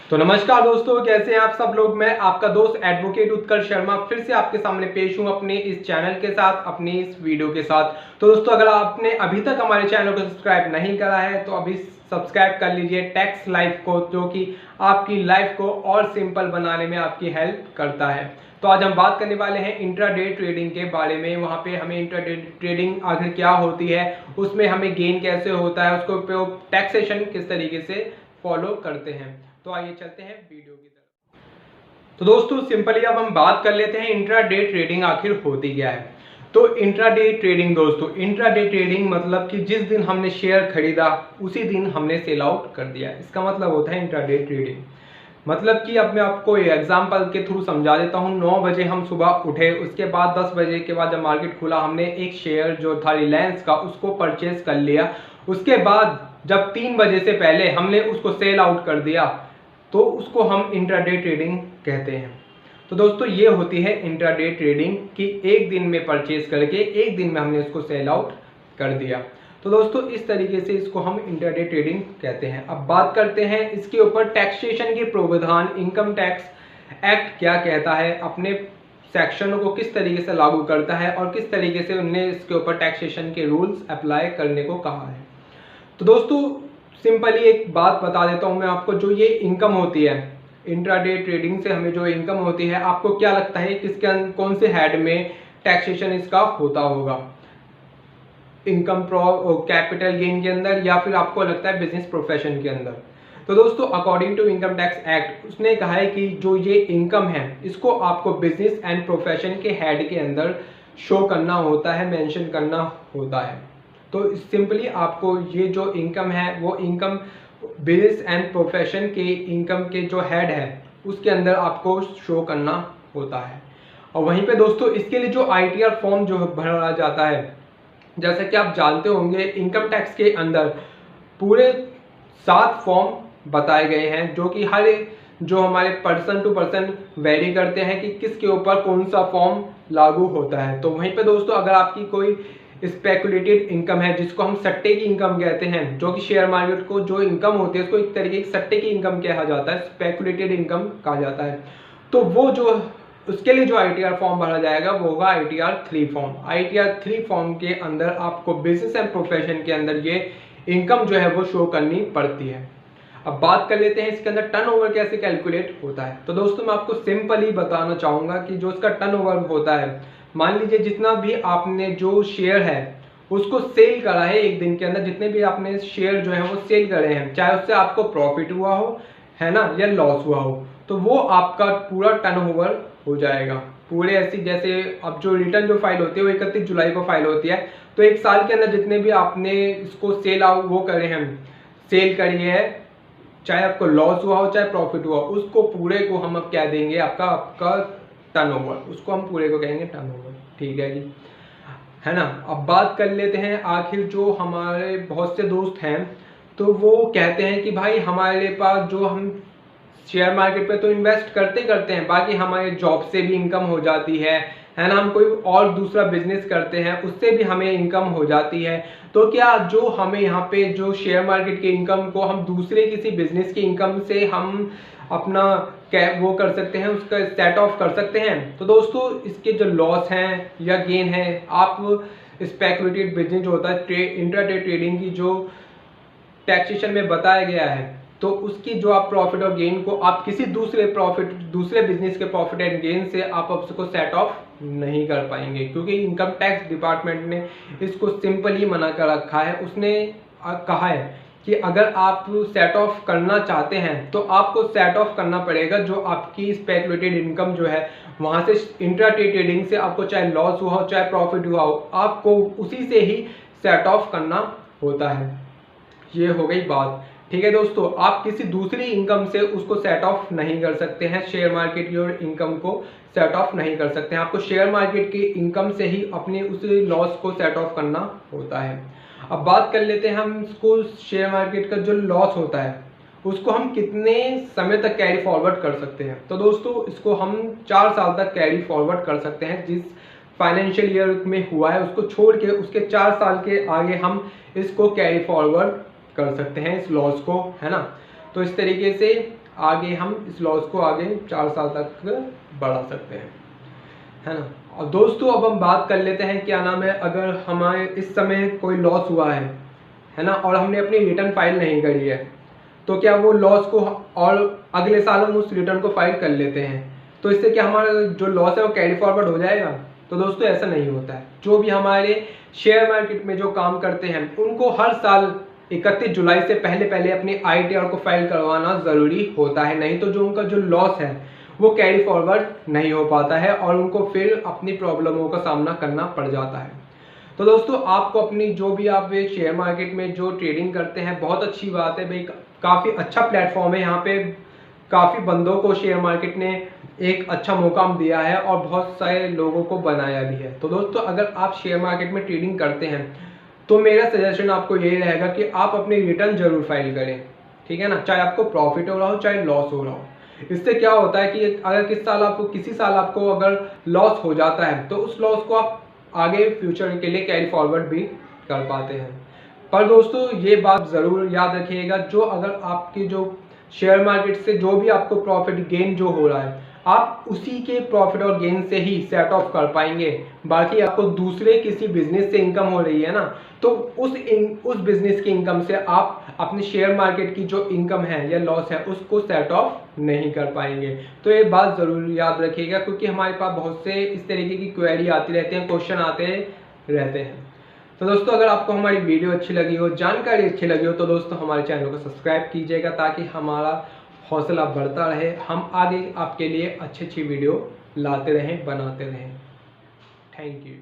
तो नमस्कार दोस्तों, कैसे हैं आप सब लोग। मैं आपका दोस्त एडवोकेट उत्कर्ष शर्मा फिर से आपके सामने पेश हूं अपने इस चैनल के साथ, अपनी इस वीडियो के साथ। तो दोस्तों, अगर आपने अभी तक हमारे चैनल को सब्सक्राइब नहीं करा है तो अभी सब्सक्राइब कर लीजिए टैक्स लाइफ को, जो कि आपकी लाइफ को और सिंपल बनाने में आपकी हेल्प करता है। तो आज हम बात करने वाले हैं इंट्राडे ट्रेडिंग के बारे में। वहाँ पे हमें इंट्राडे ट्रेडिंग आखिर क्या होती है, उसमें हमें गेन कैसे होता है, उसको उपयोग टैक्सेशन किस तरीके से फॉलो करते हैं। तो आइए चलते हैं वीडियो की तरफ। तो दोस्तों, सिंपली अब हम बात कर लेते हैं इंट्राडे ट्रेडिंग आखिर होती क्या है। तो इंट्राडे ट्रेडिंग दोस्तों, इंट्राडे ट्रेडिंग मतलब कि जिस दिन हमने शेयर खरीदा उसी दिन हमने सेल आउट कर दिया, इसका मतलब होता है इंट्राडे ट्रेडिंग। मतलब कि अब मैं आपको एग्जांपल के थ्रू समझा देता हूँ। 9 बजे हम सुबह उठे, उसके बाद 10 बजे के बाद जब मार्केट खुला हमने एक शेयर जो था रिलायंस का उसको परचेज कर लिया। उसके बाद जब 3 बजे से पहले हमने उसको सेल आउट कर दिया तो उसको हम इंट्राडे ट्रेडिंग कहते हैं। तो दोस्तों, ये होती है इंट्राडे ट्रेडिंग कि एक दिन में परचेज करके एक दिन में हमने उसको सेल आउट कर दिया। तो दोस्तों, इस तरीके से इसको हम इंट्राडे ट्रेडिंग कहते हैं। अब बात करते हैं इसके ऊपर टैक्सेशन के प्रावधान। इनकम टैक्स एक्ट क्या कहता है, अपने सेक्शनों को किस तरीके से लागू करता है और किस तरीके से उन्हें इसके ऊपर टैक्सेशन के रूल्स अप्लाई करने को कहा है। तो दोस्तों, सिंपली एक बात बता देता हूं मैं आपको। जो ये इनकम होती है इंट्राडे ट्रेडिंग से हमें जो इनकम होती है, आपको क्या लगता है किसके कौन से हेड में टैक्सेशन इसका होता होगा? इनकम कैपिटल गेन के अंदर, या फिर आपको लगता है बिजनेस प्रोफेशन के अंदर? तो दोस्तों, according to income tax act उसने कहा है कि जो ये इनकम है इसको आपको बिजनेस एंड प्रोफेशन के हेड के अंदर शो करना होता है, मेंशन करना होता है। तो सिंपली आपको ये जो इनकम है वो इनकम बिजनेस एंड प्रोफेशन के इनकम के जो हेड है उसके अंदर आपको शो करना होता है। और वहीं पे दोस्तों, इसके लिए जो आईटीआर फॉर्म जो भरा जाता है, जैसा कि आप जानते होंगे इनकम टैक्स के अंदर पूरे 7 फॉर्म बताए गए हैं, जो कि हर जो हमारे पर्सन टू पर्सन वेरी करते हैं कि किसके ऊपर कौन सा फॉर्म लागू होता है। तो वहीं पे दोस्तों, अगर आपकी कोई स्पेकुलेटेड इनकम है, जिसको हम सट्टे की इनकम कहते हैं, जो कि शेयर मार्केट को जो इनकम होती है उसको एक तरीके की सट्टे की इनकम कहा जाता है, स्पेकुलेटेड इनकम कहा जाता है। तो वो जो उसके लिए जो आईटीआर फॉर्म भरा जाएगा वो होगा आईटीआर 3 फॉर्म। आईटीआर 3 फॉर्म के अंदर आपको बिजनेस एंड प्रोफेशन के अंदर ये इनकम जो है वो शो करनी पड़ती है। अब बात कर लेते हैं इसके अंदर टर्नओवर कैसे कैलकुलेट होता है। तो दोस्तों, मैं आपको सिंपली बताना चाहूंगा कि जो इसका टर्नओवर होता है, मान लीजिए जितना भी आपने जो शेयर है उसको सेल करा है एक दिन के अंदर, जितने भी आपने शेयर जो है वो सेल करे हैं, चाहे उससे आपको प्रॉफिट हुआ हो, है ना, या लॉस हुआ हो, तो वो आपका पूरा टर्नओवर हो जाएगा। पूरे ऐसी जैसे अब जो रिटर्न जो फाइल होती है वो 31 जुलाई को फाइल होती है, तो एक साल के अंदर जितने भी आपने इसको सेल आउट वो करे हैं, सेल करिए है, चाहे आपको लॉस हुआ हो चाहे प्रॉफिट हुआ, उसको पूरे को हम अब क्या देंगे, आपका टर्नओवर, उसको हम पूरे को कहेंगे टर्नओवर। ठीक है जी, है ना। अब बात कर लेते हैं, आखिर जो हमारे बहुत से दोस्त हैं तो वो कहते हैं कि भाई हमारे पास जो हम शेयर मार्केट पे तो इन्वेस्ट करते हैं, बाकी हमारे जॉब से भी इनकम हो जाती है ना, हम कोई और दूसरा बिजनेस करते हैं उससे भी हमें इनकम हो जाती है। तो क्या जो हमें यहाँ पे जो शेयर मार्केट की इनकम को हम दूसरे किसी बिजनेस की इनकम से हम अपना वो कर सकते हैं, उसका सेट ऑफ कर सकते हैं? तो दोस्तों, इसके जो लॉस हैं या गेन है, आप स्पेकुलेटेड बिजनेस जो होता है इंट्राडे ट्रेडिंग की जो टैक्सेशन में बताया गया है, तो उसकी जो आप प्रॉफिट और गेन को आप किसी दूसरे बिजनेस के प्रॉफिट एंड गेन से आप उसको सेट ऑफ नहीं कर पाएंगे, क्योंकि इनकम टैक्स डिपार्टमेंट ने इसको सिंपली मना कर रखा है। उसने कहा है कि अगर आप सेट ऑफ करना चाहते हैं तो आपको सेट ऑफ करना पड़ेगा जो आपकी स्पेकुलेटेड इनकम जो है वहां से इंट्राडे ट्रेडिंग से आपको चाहे लॉस हुआ हो चाहे प्रॉफिट हुआ हो, आपको उसी से ही सेट ऑफ करना होता है। ये हो गई बात। ठीक है दोस्तों, आप किसी दूसरी इनकम से उसको सेट ऑफ नहीं कर सकते हैं, शेयर मार्केट की और इनकम को सेट ऑफ नहीं कर सकते हैं। आपको शेयर मार्केट की इनकम से ही अपने उस लॉस को सेट ऑफ करना होता है। अब बात कर लेते हैं हम इसको, शेयर मार्केट का जो लॉस होता है उसको हम कितने समय तक कैरी फॉरवर्ड कर सकते हैं। तो दोस्तों, इसको हम 4 साल तक कैरी फॉरवर्ड कर सकते हैं। जिस फाइनेंशियल ईयर में हुआ है उसको छोड़ के उसके 4 साल के आगे हम इसको कैरी फॉरवर्ड कर सकते हैं, इस लॉस को, है ना। तो इस तरीके से आगे हम इस लॉस को आगे 4 साल तक बढ़ा सकते हैं, है ना। और दोस्तों अब हम बात कर लेते हैं, क्या नाम है, अगर हमारे इस समय कोई लॉस हुआ है ना, और हमने अपनी रिटर्न फाइल नहीं करी है, तो क्या वो लॉस को और अगले साल हम उस रिटर्न को फाइल कर लेते हैं तो इससे क्या हमारा जो लॉस है वो कैरी फॉरवर्ड हो जाएगा? तो दोस्तों ऐसा नहीं होता है। जो भी हमारे शेयर मार्केट में जो काम करते हैं उनको हर साल 31 जुलाई से पहले पहले अपनी ITR को फाइल करवाना ज़रूरी होता है, नहीं तो जो उनका जो लॉस है वो कैरी फॉरवर्ड नहीं हो पाता है और उनको फिर अपनी प्रॉब्लमों का सामना करना पड़ जाता है। तो दोस्तों आपको अपनी जो भी आप शेयर मार्केट में जो ट्रेडिंग करते हैं बहुत अच्छी बात है भाई, काफ़ी अच्छा प्लेटफॉर्म है। यहाँ पे काफ़ी बंदों को शेयर मार्केट ने एक अच्छा मुकाम दिया है और बहुत सारे लोगों को बनाया भी है। तो दोस्तों अगर आप शेयर मार्केट में ट्रेडिंग करते हैं तो मेरा सजेशन आपको यही रहेगा कि आप अपनी रिटर्न जरूर फाइल करें, ठीक है ना, चाहे आपको प्रॉफिट हो रहा हो चाहे लॉस हो रहा हो। इससे क्या होता है कि अगर किसी साल आपको अगर लॉस हो जाता है तो उस लॉस को आप आगे फ्यूचर के लिए कैरी फॉरवर्ड भी कर पाते हैं। पर दोस्तों ये बात ज़रूर याद रखिएगा, जो अगर आपकी जो शेयर मार्केट से जो भी आपको प्रॉफिट गेन जो हो रहा है आप उसी के प्रॉफिट और गेन से ही सेट ऑफ कर पाएंगे। बाकी आपको दूसरे किसी बिजनेस से इनकम हो रही है ना, तो उस बिजनेस की इनकम से आप अपने शेयर मार्केट की जो इनकम है या लॉस है उसको सेट ऑफ नहीं कर पाएंगे। तो ये बात ज़रूर याद रखिएगा, क्योंकि हमारे पास बहुत से इस तरीके की क्वेरी आती रहती हैं, क्वेश्चन आते रहते हैं। तो दोस्तों अगर आपको हमारी वीडियो अच्छी लगी हो, जानकारी अच्छी लगी हो, तो दोस्तों हमारे चैनल को सब्सक्राइब कीजिएगा ताकि हमारा हौसला बढ़ता रहे, हम आगे आपके लिए अच्छी वीडियो लाते रहें, बनाते रहें। Thank you.